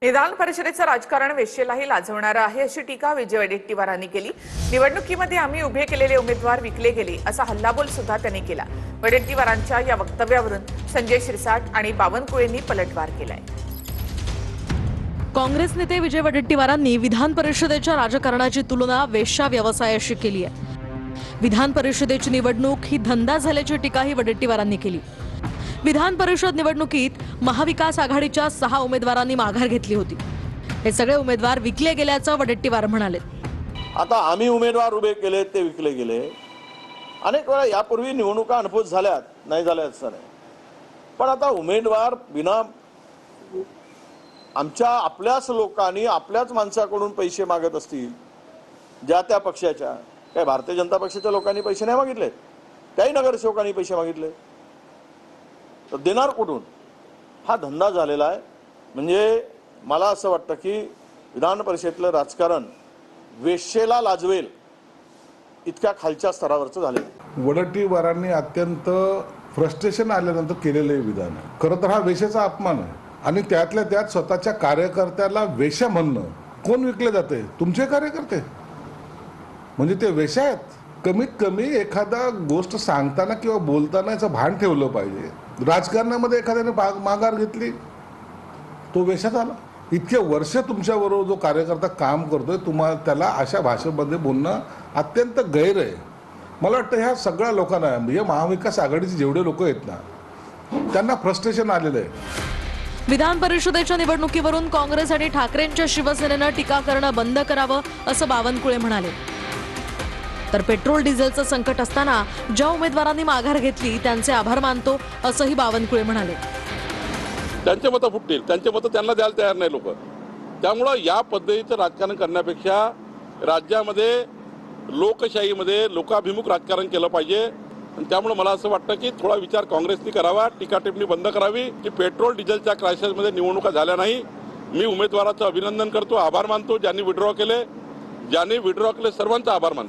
विधान परिषदेचं राजकारण वेश्येलाही लाजवणारं आहे अशी टीका विजय वडेट्टीवारांनी केली। निवडणुकीमध्ये आम्ही उभे केलेले उमेदवार विकले गेले असा हल्लाबोल सुद्धा त्यांनी केला। वडेट्टीवारांच्या या वक्तव्यावरून संजय शिरसाट आणि बावनकुळेंनी पलटवार केलाय। काँग्रेस नेते विजय वडेट्टीवारांनी विधान परिषदेच्या राजकारणाची तुलना वेश्या व्यवसायाशी केली आहे। विधान परिषदेची निवडणूक ही धंदा झाल्याची टीकाही वडेट्टीवारांनी केली। विधान परिषद निवडणुकीत महाविकास आघाडीच्या 6 उमेदवारांनी माघार घेतली होती। हे सगळे उमेदवार विकले गेल्याचं वडेट्टीवार म्हणाले। आता आम्ही उमेदवार उभे केले ते विकले गेले। अनेक वेळा यापूर्वी निवडणुका अनुभूत झाल्यात, नाही झाल्यात असं नाही, पण आता उमेदवार बिना आपल्याच लोकांनी आपल्याच माणसाकडून पैसे मागत असतील, ज्या त्या पक्षाच्या, काय भारतीय जनता पक्षाच्या लोकांनी पैसे नाही मागितले, त्याही नगरसेवकांनी पैसे मागितले, तर देणार कुठून? हा धंदा झालेला आहे। म्हणजे मला असं वाटतं की विधान परिषदेतलं राजकारण वेश्येला लाजवेल इतक्या खालच्या स्तरावरचं झालेलं। वडेट्टीवारांनी अत्यंत फ्रस्ट्रेशन आल्यानंतर केलेलं हे विधान आहे। खरं तर हा वेश्याचा अपमान आहे आणि त्यातल्या त्यात स्वतःच्या कार्यकर्त्याला वेश्या म्हणणं। कोण विकले जाते? तुमचे कार्यकर्ते, म्हणजे ते वेश्या आहेत। कमीत कमी एखादा गोष्ट सांगताना किंवा बोलताना याचं भान ठेवलं पाहिजे। राजकारणामध्ये एखाद्याने माघार घेतली तो वेश्या झाला। इतके वर्ष तुमच्याबरोबर जो कार्यकर्ता काम करतोय, तुम्हाला त्याला अशा भाषेमध्ये बोलणं अत्यंत गैर आहे। मला वाटतं ह्या सगळ्या लोकांना, म्हणजे महाविकास आघाडीचे जेवढे लोक आहेत ना, त्यांना फ्रस्ट्रेशन आलेलं आहे। विधान परिषदेच्या निवडणुकीवरून काँग्रेस आणि ठाकरेंच्या शिवसेनेनं टीका करणं बंद करावं असं बावनकुळे म्हणाले। तर पेट्रोल डिझेलचं संकट असताना ज्या उमेदवारांनी माघार घेतली त्यांचे आभार मानतो असंही बावनकुळे म्हणाले। त्यांचे मतं फुटतील, त्यांचे मतं त्यांना द्यायला तयार नाही लोक। त्यामुळं या पद्धतीचं राजकारण करण्यापेक्षा राज्यामध्ये लोकशाहीमध्ये लोकाभिमुख राजकारण केलं पाहिजे। आणि त्यामुळे मला असं वाटतं की थोडा विचार काँग्रेसनी करावा, टीका टिप्पणी बंद करावी की पेट्रोल डिझेलच्या क्रायसिसमध्ये निवडणुका झाल्या नाही। मी उमेदवाराचं अभिनंदन करतो, आभार मानतो ज्यांनी विड्रॉ केले, सर्वांचा आभार मानतो।